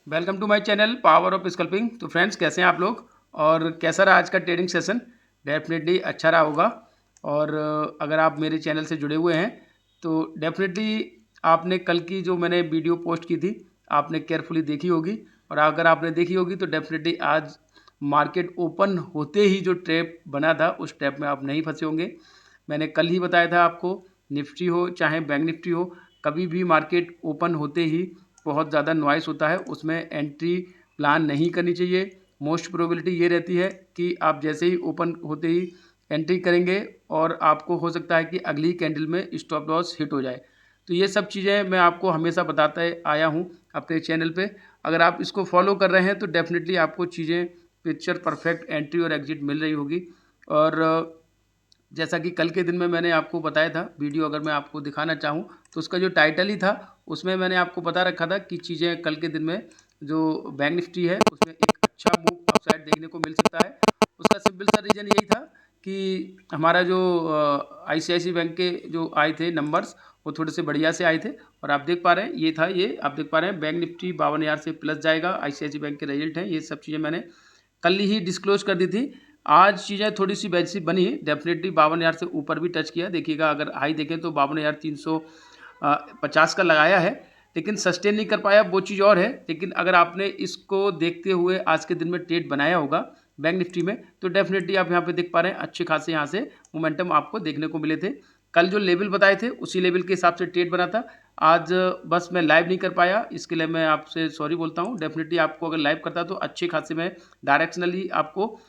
Welcome to my channel power of sculpting. तो friends, कैसे हैं आप लोग और कैसा रहा आज का ट्रेडिंग सेशन? डेफिनेटली अच्छा रहा होगा। और अगर आप मेरे चैनल से जुड़े हुए हैं तो डेफिनेटली आपने कल की जो मैंने वीडियो पोस्ट की थी आपने केयरफुली देखी होगी। और अगर आपने देखी होगी तो डेफिनेटली आज मार्केट ओपन होते ही जो ट्रैप बना था उस ट्रैप में आप नहीं फंसे होंगे। मैंने कल ही बताया था आपको, निफ्टी हो चाहे बैंक निफ्टी हो, कभी भी मार्केट ओपन होते ही बहुत ज़्यादा नॉइस होता है, उसमें एंट्री प्लान नहीं करनी चाहिए। मोस्ट प्रोबेबिलिटी ये रहती है कि आप जैसे ही ओपन होते ही एंट्री करेंगे और आपको हो सकता है कि अगली कैंडल में स्टॉप लॉस हिट हो जाए। तो ये सब चीज़ें मैं आपको हमेशा बताता आया हूँ अपने चैनल पे। अगर आप इसको फॉलो कर रहे हैं तो डेफिनेटली आपको चीज़ें पिक्चर परफेक्ट एंट्री और एग्जिट मिल रही होगी। और जैसा कि कल के दिन में मैंने आपको बताया था, वीडियो अगर मैं आपको दिखाना चाहूँ तो उसका जो टाइटल ही था उसमें मैंने आपको बता रखा था कि चीज़ें कल के दिन में जो बैंक निफ्टी है उसमें एक अच्छा मूव अपसाइड देखने को मिल सकता है। उसका सिंपल सा रीज़न यही था कि हमारा जो आईसीआईसी बैंक के जो आए थे नंबर्स वो थोड़े से बढ़िया से आए थे। और आप देख पा रहे हैं ये था, ये आप देख पा रहे हैं बैंक निफ्टी 52,000 से प्लस जाएगा। आईसीआईसी बैंक के रिजल्ट हैं, ये सब चीज़ें मैंने कल ही डिस्क्लोज कर दी थी। आज चीज़ें थोड़ी सी वैसी बनी, डेफिनेटली 52,000 से ऊपर भी टच किया। देखिएगा अगर हाई देखें तो 52,350 का लगाया है, लेकिन सस्टेन नहीं कर पाया, वो चीज़ और है। लेकिन अगर आपने इसको देखते हुए आज के दिन में ट्रेड बनाया होगा बैंक निफ्टी में तो डेफिनेटली आप यहाँ पे देख पा रहे हैं अच्छे खासे यहाँ से मोमेंटम आपको देखने को मिले थे। कल जो लेवल बताए थे उसी लेवल के हिसाब से ट्रेड बना था। आज बस मैं लाइव नहीं कर पाया, इसके लिए मैं आपसे सॉरी बोलता हूँ। डेफिनेटली आपको अगर लाइव करता तो अच्छे खासे मैं डायरेक्शनली आपको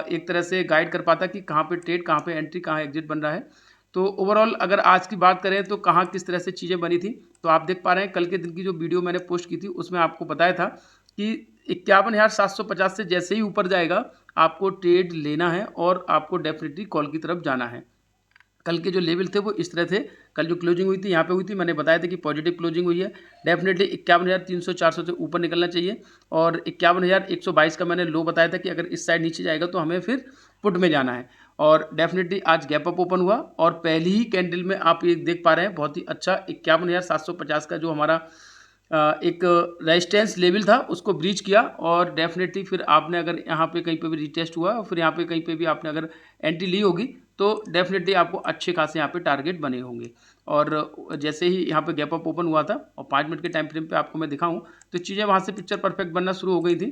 एक तरह से गाइड कर पाता कि कहाँ पे ट्रेड, कहाँ पे एंट्री, कहाँ एग्जिट बन रहा है। तो ओवरऑल अगर आज की बात करें तो कहाँ किस तरह से चीज़ें बनी थी तो आप देख पा रहे हैं कल के दिन की जो वीडियो मैंने पोस्ट की थी उसमें आपको बताया था कि 51,750 से जैसे ही ऊपर जाएगा आपको ट्रेड लेना है और आपको डेफिनेटली कॉल की तरफ जाना है। कल के जो लेवल थे वो इस तरह थे। कल जो क्लोजिंग हुई थी यहाँ पे हुई थी, मैंने बताया था कि पॉजिटिव क्लोजिंग हुई है। डेफिनेटली 51,300-400 से ऊपर निकलना चाहिए। और 51,122 का मैंने लो बताया था कि अगर इस साइड नीचे जाएगा तो हमें फिर पुट में जाना है। और डेफिनेटली आज गैप अप ओपन हुआ और पहली ही कैंडल में आप ये देख पा रहे हैं बहुत ही अच्छा 51,750 का जो हमारा एक रेजिस्टेंस लेवल था उसको ब्रीच किया। और डेफिनेटली फिर आपने अगर यहाँ पे कहीं पे भी रिटेस्ट हुआ और फिर यहाँ पे कहीं पे भी आपने अगर एंट्री ली होगी तो डेफिनेटली आपको अच्छे खासे यहाँ पे टारगेट बने होंगे। और जैसे ही यहाँ पे गैप अप ओपन हुआ था और 5 मिनट के टाइम फ्रेम पे आपको मैं दिखाऊं तो चीज़ें वहाँ से पिक्चर परफेक्ट बनना शुरू हो गई थी।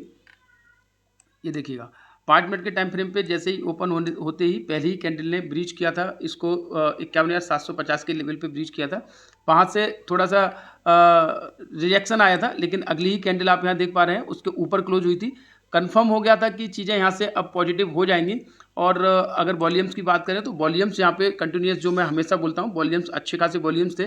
ये देखिएगा 5 मिनट के टाइम फ्रेम पे जैसे ही ओपन होते ही पहली ही कैंडल ने ब्रीच किया था इसको 51,750 के लेवल पे ब्रीच किया था। वहाँ से थोड़ा सा रिजेक्शन आया था, लेकिन अगली ही कैंडल आप यहाँ देख पा रहे हैं उसके ऊपर क्लोज हुई थी। कंफर्म हो गया था कि चीज़ें यहाँ से अब पॉजिटिव हो जाएंगी। और अगर वॉल्यूम्स की बात करें तो वॉल्यूम्स यहाँ पे कंटिन्यूस, जो मैं हमेशा बोलता हूँ, वॉल्यूम्स अच्छे खासे वॉल्यूम्स थे।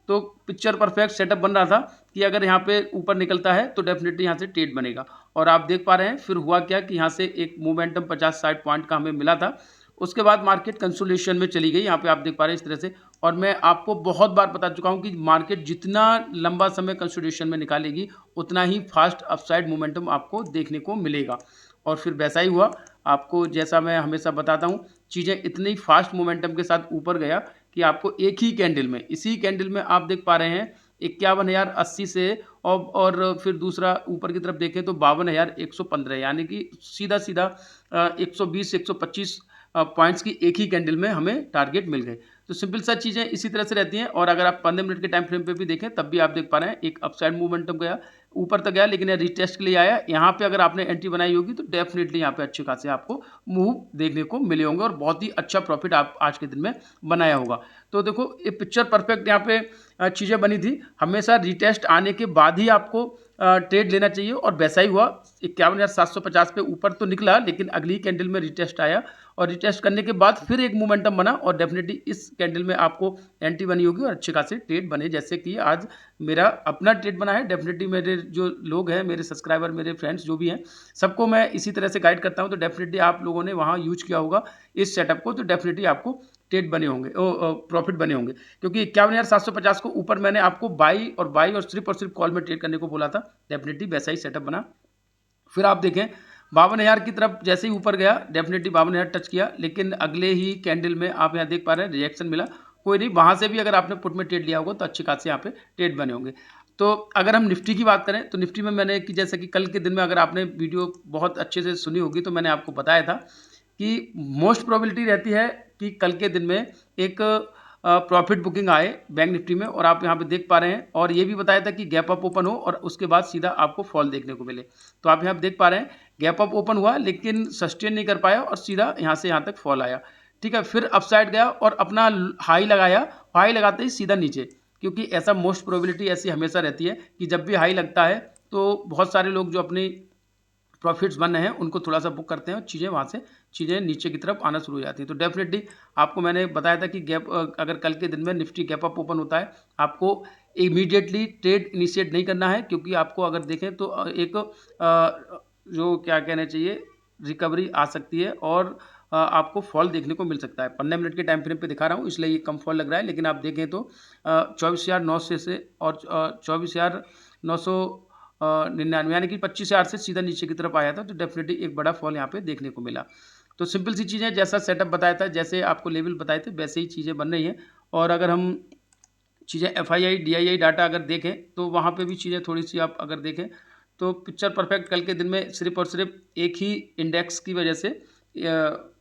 तो पिक्चर परफेक्ट सेटअप बन रहा था कि अगर यहाँ पे ऊपर निकलता है तो डेफिनेटली यहाँ से ट्रेड बनेगा। और आप देख पा रहे हैं फिर हुआ क्या कि यहाँ से एक मोमेंटम 50-60 पॉइंट का हमें मिला था। उसके बाद मार्केट कंसोलिडेशन में चली गई, यहाँ पे आप देख पा रहे हैं इस तरह से। और मैं आपको बहुत बार बता चुका हूँ कि मार्केट जितना लंबा समय कंसोलिडेशन में निकालेगी उतना ही फास्ट अपसाइड मोमेंटम आपको देखने को मिलेगा। और फिर वैसा ही हुआ। आपको जैसा मैं हमेशा बताता हूँ, चीज़ें इतनी फास्ट मोमेंटम के साथ ऊपर गया कि आपको एक ही कैंडल में, इसी कैंडल में आप देख पा रहे हैं 51,080 से और फिर दूसरा ऊपर की तरफ देखें तो 52,115, यानी कि सीधा सीधा 120 125 पॉइंट्स की एक ही कैंडल में हमें टारगेट मिल गए। तो सिंपल सा चीज़ें इसी तरह से रहती हैं। और अगर आप 15 मिनट के टाइम फ्रेम पे भी देखें तब भी आप देख पा रहे हैं एक अपसाइड मूवमेंटम गया, ऊपर तक गया, लेकिन रिटेस्ट के लिए आया। यहाँ पे अगर आपने एंट्री बनाई होगी तो डेफिनेटली यहाँ पे अच्छे खासे आपको मूव देखने को मिले होंगे और बहुत ही अच्छा प्रॉफिट आप आज के दिन में बनाया होगा। तो देखो ये पिक्चर परफेक्ट यहाँ पे चीज़ें बनी थी। हमेशा रिटेस्ट आने के बाद ही आपको ट्रेड लेना चाहिए और वैसा ही हुआ। 51,750 पे ऊपर तो निकला, लेकिन अगली कैंडल में रिटेस्ट आया और रिटेस्ट करने के बाद फिर एक मोमेंटम बना और डेफिनेटली इस कैंडल में आपको एंट्री बनी होगी और अच्छे खासे ट्रेड बने, जैसे कि आज मेरा अपना ट्रेड बना है। डेफिनेटली मेरे जो लोग हैं, मेरे सब्सक्राइबर, मेरे फ्रेंड्स जो भी हैं, सबको मैं इसी तरह से गाइड करता हूँ। तो डेफिनेटली आप लोगों ने वहाँ यूज किया होगा इस सेटअप को, तो डेफिनेटली आपको ट्रेड बने होंगे, प्रॉफिट बने होंगे। क्योंकि 51,750 को ऊपर मैंने आपको बाई और सिर्फ कॉल में ट्रेड करने को बोला था। डेफिनेटली वैसा ही सेटअप बना। फिर आप देखें 52,000 की तरफ जैसे ही ऊपर गया, डेफिनेटली 52,000 टच किया, लेकिन अगले ही कैंडल में आप यहाँ देख पा रहे हैं रिएक्शन मिला। कोई नहीं, वहाँ से भी अगर आपने पुट में ट्रेड लिया होगा तो अच्छे खासे यहाँ पे ट्रेड बने होंगे। तो अगर हम निफ्टी की बात करें तो निफ्टी में मैंने कि जैसा कि कल के दिन में अगर आपने वीडियो बहुत अच्छे से सुनी होगी तो मैंने आपको बताया था कि मोस्ट प्रोबेबिलिटी रहती है कि कल के दिन में एक प्रॉफिट बुकिंग आए बैंक निफ्टी में, और आप यहाँ पे देख पा रहे हैं। और ये भी बताया था कि गैप अप ओपन हो और उसके बाद सीधा आपको फॉल देखने को मिले। तो आप यहाँ पे देख पा रहे हैं गैप अप ओपन हुआ लेकिन सस्टेन नहीं कर पाया और सीधा यहाँ से यहाँ तक फॉल आया। ठीक है, फिर अपसाइड गया और अपना हाई लगाया, हाई लगाते ही सीधा नीचे, क्योंकि ऐसा मोस्ट प्रोबेबिलिटी ऐसी हमेशा रहती है कि जब भी हाई लगता है तो बहुत सारे लोग जो अपनी प्रॉफिट्स बन रहे हैं उनको थोड़ा सा बुक करते हैं और चीज़ें वहाँ से चीज़ें नीचे की तरफ आना शुरू हो जाती हैं। तो डेफिनेटली आपको मैंने बताया था कि गैप अगर कल के दिन में निफ्टी गैप अप ओपन होता है आपको इमीडिएटली ट्रेड इनिशिएट नहीं करना है, क्योंकि आपको अगर देखें तो एक जो क्या कहना चाहिए रिकवरी आ सकती है और आपको फॉल देखने को मिल सकता है। 15 मिनट के टाइम फ्रेम पे दिखा रहा हूँ इसलिए ये कम फॉल लग रहा है, लेकिन आप देखें तो 24,900 से और 24,900 99 यानी कि 25,000 से सीधा नीचे की तरफ आया था। तो डेफिनेटली एक बड़ा फॉल यहाँ पे देखने को मिला। तो सिंपल सी चीज़ें, जैसा सेटअप बताया था, जैसे आपको लेवल बताए थे वैसे ही चीज़ें बन रही हैं। और अगर हम चीज़ें FII DII डाटा अगर देखें तो वहाँ पे भी चीज़ें थोड़ी सी आप अगर देखें तो पिक्चर परफेक्ट कल के दिन में सिर्फ और सिर्फ एक ही इंडेक्स की वजह से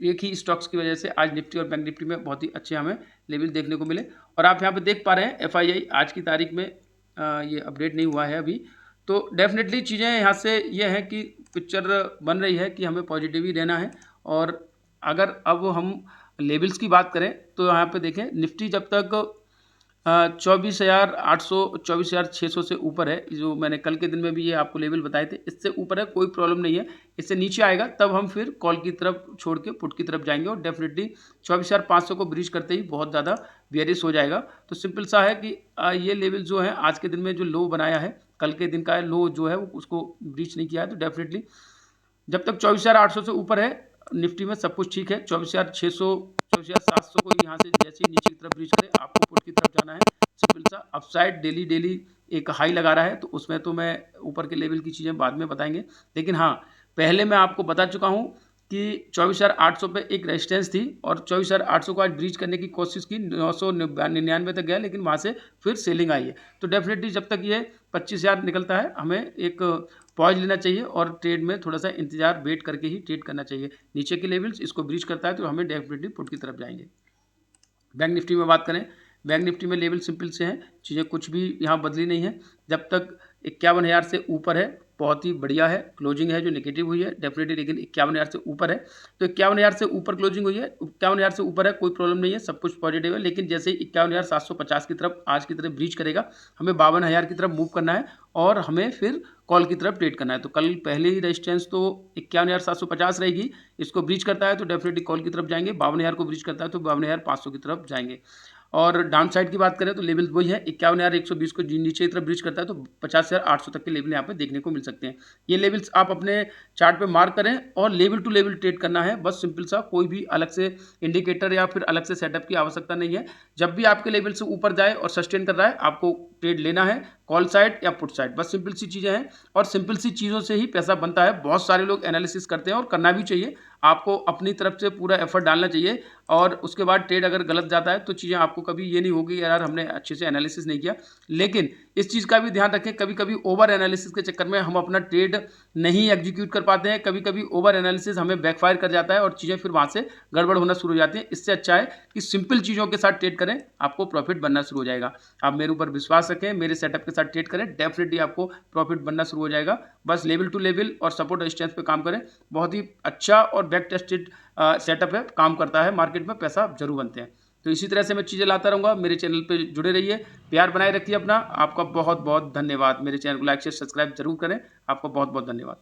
एक ही स्टॉक्स की वजह से आज निफ्टी और बैंक निफ्टी में बहुत ही अच्छे हमें लेवल देखने को मिले। और आप यहाँ पे देख पा रहे हैं FII आज की तारीख में ये अपडेट नहीं हुआ है अभी। तो डेफिनेटली चीज़ें यहाँ से ये हैं कि पिक्चर बन रही है कि हमें पॉजिटिव ही रहना है। और अगर अब हम लेवल्स की बात करें तो यहाँ पे देखें निफ्टी जब तक 24,800 24,600 से ऊपर है, जो मैंने कल के दिन में भी ये आपको लेवल बताए थे, इससे ऊपर है कोई प्रॉब्लम नहीं है। इससे नीचे आएगा तब हम फिर कॉल की तरफ छोड़ के पुट की तरफ जाएंगे और डेफिनेटली 24,500 को ब्रीच करते ही बहुत ज़्यादा बेयरिश हो जाएगा। तो सिंपल सा है कि ये लेवल जो है आज के दिन में जो लो बनाया है, कल के दिन का लो जो है उसको ब्रीच नहीं किया है। तो डेफिनेटली जब तक 24,800 से ऊपर है निफ्टी में सब कुछ ठीक है। 24,600 24,700 को यहाँ से जैसे ही नीचे की तरफ ब्रीच करे आपको पुट की तरफ जाना है। सिंपल सा अपसाइड डेली एक हाई लगा रहा है, तो उसमें तो मैं ऊपर के लेवल की चीज़ें बाद में बताएंगे। लेकिन हाँ, पहले मैं आपको बता चुका हूँ कि 24,800 पे एक रेजिस्टेंस थी और 24,800 को आज ब्रीच करने की कोशिश की, 999 तक गया लेकिन वहाँ से फिर सेलिंग आई है। तो डेफिनेटली जब तक ये 25,000 निकलता है हमें एक पॉज लेना चाहिए और ट्रेड में थोड़ा सा इंतजार वेट करके ही ट्रेड करना चाहिए। नीचे के लेवल्स इसको ब्रीच करता है तो हमें डेफिनेटली पुट की तरफ जाएंगे। बैंक निफ्टी में बात करें, बैंक निफ्टी में लेवल सिंपल से हैं, चीज़ें कुछ भी यहाँ बदली नहीं है। जब तक 51,000 से ऊपर है बहुत ही बढ़िया है। क्लोजिंग है जो नेगेटिव हुई है डेफिनेटली, लेकिन 51,000 से ऊपर है। तो 51,000 से ऊपर क्लोजिंग हुई है, 51,000 से ऊपर है, कोई प्रॉब्लम नहीं है, सब कुछ पॉजिटिव है। लेकिन जैसे ही 51,750 की तरफ आज की तरफ ब्रीच करेगा हमें 52,000 की तरफ मूव करना है और हमें फिर कॉल की तरफ ट्रेड करना है। तो कल पहले ही रेजिस्टेंस तो 51,750 रहेगी, इसको ब्रीच करता है तो डेफिनेटली कॉल की तरफ जाएंगे। 52,000 को ब्रीच करता है तो 52,500 की तरफ जाएंगे। और डाउन साइड की बात करें तो लेवल वही है, 51,120 को नीचे की तरफ ब्रीच करता है तो 50,800 तक के लेवल यहाँ पे देखने को मिल सकते हैं। ये लेवल्स आप अपने चार्ट पे मार्क करें और लेवल टू लेवल ट्रेड करना है, बस सिंपल सा, कोई भी अलग से इंडिकेटर या फिर अलग से सेटअप की आवश्यकता नहीं है। जब भी आपके लेवल से ऊपर जाए और सस्टेन कर रहा है आपको ट्रेड लेना है, कॉल साइड या पुट साइड, बस सिंपल सी चीज़ें हैं। और सिंपल सी चीज़ों से ही पैसा बनता है। बहुत सारे लोग एनालिसिस करते हैं और करना भी चाहिए, आपको अपनी तरफ से पूरा एफर्ट डालना चाहिए। और उसके बाद ट्रेड अगर गलत जाता है तो चीज़ें आपको कभी ये नहीं होगी यार हमने अच्छे से एनालिसिस नहीं किया। लेकिन इस चीज़ का भी ध्यान रखें, कभी कभी ओवर एनालिसिस के चक्कर में हम अपना ट्रेड नहीं एग्जीक्यूट कर पाते हैं, कभी कभी ओवर एनालिसिस हमें बैकफायर कर जाता है और चीज़ें फिर वहाँ से गड़बड़ होना शुरू हो जाती हैं। इससे अच्छा है कि सिंपल चीज़ों के साथ ट्रेड करें, आपको प्रॉफिट बनना शुरू हो जाएगा। आप मेरे ऊपर विश्वास रखें, मेरे सेटअप के साथ ट्रेड करें, डेफिनेटली आपको प्रॉफिट बनना शुरू हो जाएगा। बस लेवल टू लेवल और सपोर्ट रेजिस्टेंस पे काम करें, बहुत ही अच्छा और बैक टेस्टेड सेटअप है, काम करता है, मार्केट में पैसा जरूर बनते हैं। तो इसी तरह से मैं चीज़ें लाता रहूँगा। मेरे चैनल पे जुड़े रहिए, प्यार बनाए रखिए अपना। आपका बहुत बहुत धन्यवाद। मेरे चैनल को लाइक शेयर सब्सक्राइब जरूर करें। आपका बहुत बहुत धन्यवाद।